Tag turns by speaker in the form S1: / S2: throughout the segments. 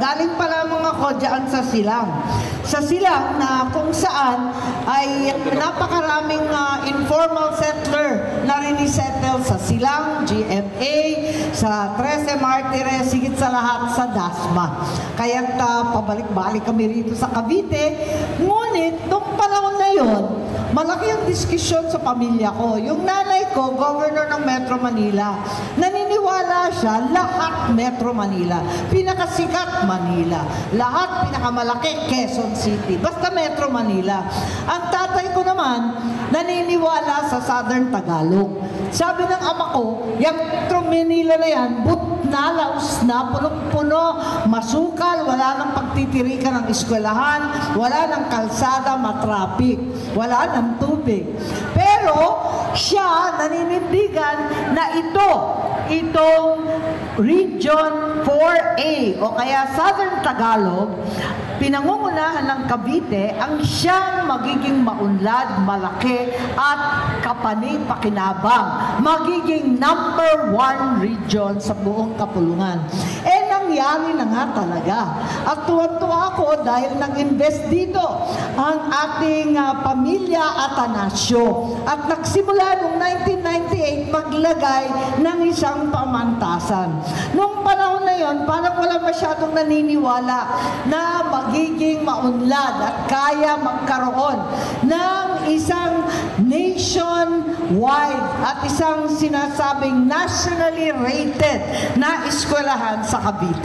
S1: Galing pa lamang ako dyan sa Silang. Sa Silang na kung saan ay napakaraming informal settler na rinisettle sa Silang, GMA, sa 13 Martires, higit sa lahat sa Dasma. Kaya pabalik-balik kami rito sa Cavite. Ngunit, nung panahon na yon, malaki ang diskusyon sa pamilya ko. Yung nanay ko, governor ng Metro Manila, naniniwala siya lahat Metro Manila. Pinakasikat Manila. Lahat pinakamalaki Quezon City. Basta Metro Manila. Ang tatay ko naman, naniniwala sa Southern Tagalog. Sabi ng ama ko, yung Metro Manila na yan, na, laos na, punong-puno, masukal, wala nang pagtitirikan ng eskwelahan, wala nang kalsada, matrapik, wala nang tubig. Pero siya naninindigan na itong Region 4A o kaya Southern Tagalog, pinangungunahan ng Cavite ang siyang magiging maunlad, malaki at kapani-pakinabang, magiging #1 region sa buong kapulungan. Nangyari na nga talaga. At tuwan-tuwa ako dahil nag-invest dito ang ating pamilya Atanasio. At nagsimula noong 1998 maglagay ng isang pamantasan. Noong panahon na yon, parang wala masyadong naniniwala na magiging maunlad at kaya magkaroon ng isang nationwide at isang sinasabing nationally rated na eskwelahan sa Cavite.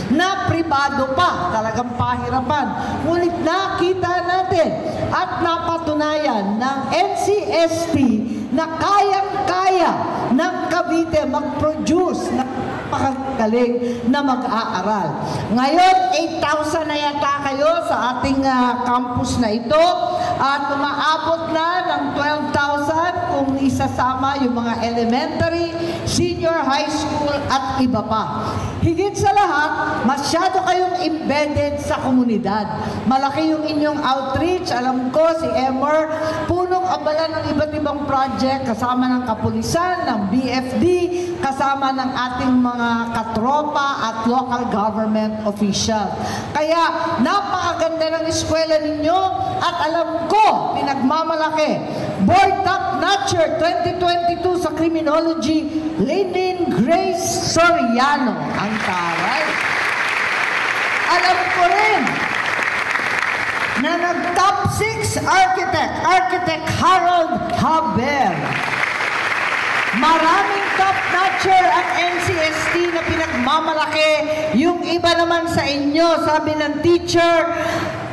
S1: Na pribado pa, talagang pahirapan. Ngunit nakita natin at napatunayan ng NCST na kayang-kaya ng Cavite mag-produce ng napakagaling na mag-aaral. Ngayon, 8,000 na yata kayo sa ating campus na ito at umaabot na ng 12,000 kung isasama yung mga elementary, senior high school at iba pa. Higit sa lahat, masyado kayong embedded sa komunidad. Malaki yung inyong outreach. Alam ko, si Emmer, punong abala ng iba't ibang project kasama ng kapulisan, ng BFD, kasama ng ating mga katropa at local government official. Kaya, napakaganda ng eskwela ninyo at alam ko, pinagmamalaki. Board Top Notcher 2022 sa Criminology, Lenin Grace Soriano ang taray. Alam ko rin na nag-top 6 Architect Harold Haber. Maraming top notcher ang NCST na pinagmamalaki. Yung iba naman sa inyo, sabi ng teacher,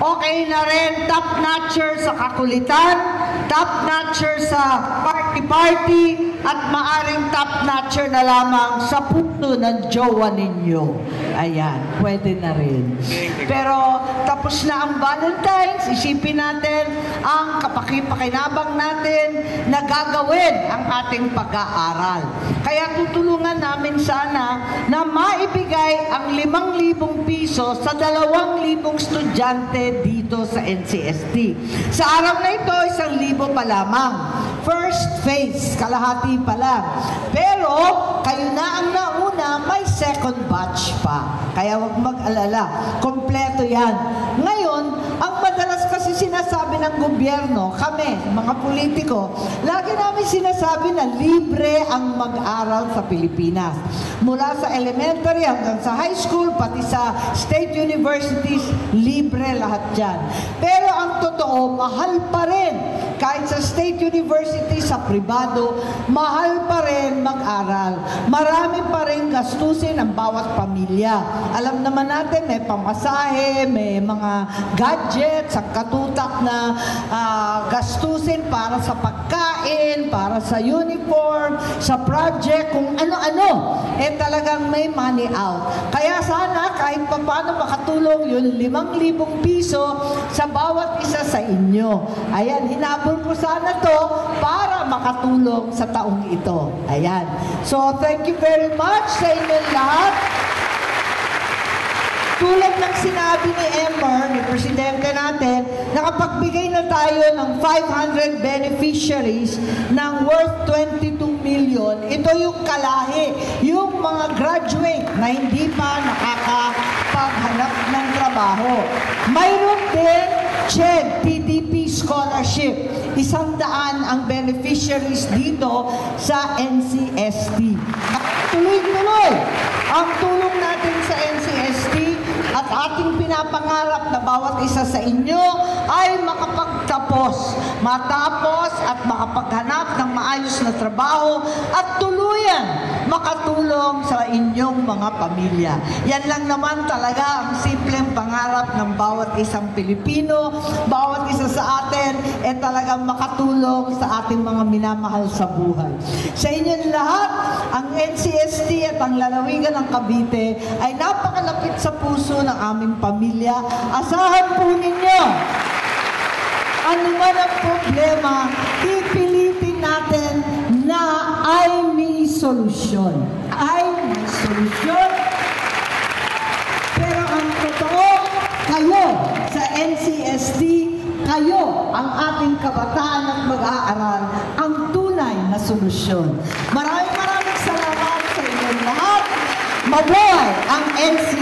S1: okay na rin top notcher sa kakulitan, top notcher sa party-party, at maaring top notcher na lamang sa puso ng jowa ninyo. Ayan, pwede na rin. Pero tapos na ang Valentine's, isipin natin ang kapakipakinabang natin na gagawin ang ating pag-aaral. Kaya tutulungan namin sana na maibigay ang 5,000 piso sa 2,000 estudyante dito sa NCST. Sa araw na ito, 1,000 pa lamang. First phase, kalahati pa lang. Pero, kayo na ang nauna, may second batch pa. Kaya huwag mag-alala. Kompleto yan. Ngayon, ang madalas kasi sinasabi ng gobyerno, kami, mga politiko, lagi namin sinasabi na libre ang mag-aral sa Pilipinas. Mula sa elementary hanggang sa high school, pati sa state universities, libre lahat dyan. Pero ang totoo, mahal pa rin. Kahit sa state university, sa pribado, mahal pa rin mag-aral. Marami pa rin gastusin ang bawat pamilya. Alam naman natin, may pamasahe, may mga gadgets, ang katutak na gastusin para sa pagkain, para sa uniform, sa project, kung ano-ano. Talagang may money out. Kaya sana, kahit pa paano makatulong yung 5,000 piso sa bawat isa sa inyo. Ayan, hinabol ko sana to para makatulong sa taong ito. Ayan. So, thank you very much sa inyong lahat. Tulad ng sinabi ni Emmer, ni Presidente natin, nakapagbigay na tayo ng 500 beneficiaries ng worth 22 million. Ito yung kalahi, yung mga graduate na hindi pa nakakapaghanap ng trabaho. Mayroon din CHED, TDP Scholarship. 100 ang beneficiaries dito sa NCST. Tuloy-tuloy ang tulong natin sa NCST at ating pinapangarap na bawat isa sa inyo ay makapagtapos, matapos at makapaghanap ng maayos na trabaho at tuluyan makatulong sa inyong mga pamilya. Yan lang naman talaga ang simpleng pangarap ng bawat isang Pilipino, bawat isa sa atin talagang makatulong sa ating mga minamahal sa buhay. Sa inyong lahat, ang NCST at ang lalawigan ng Cavite ay napakalapit sa puso ng aming pamilya. Asahan po ninyo, ano man ang problema, pipilitin natin na ay may solusyon. Ay may solusyon. Pero ang totoo, kayo sa NCST, kayo ang ating kabataan at mag-aaral, ang tunay na solusyon. Maraming salamat sa inyong lahat. Mabuhay ang NCST!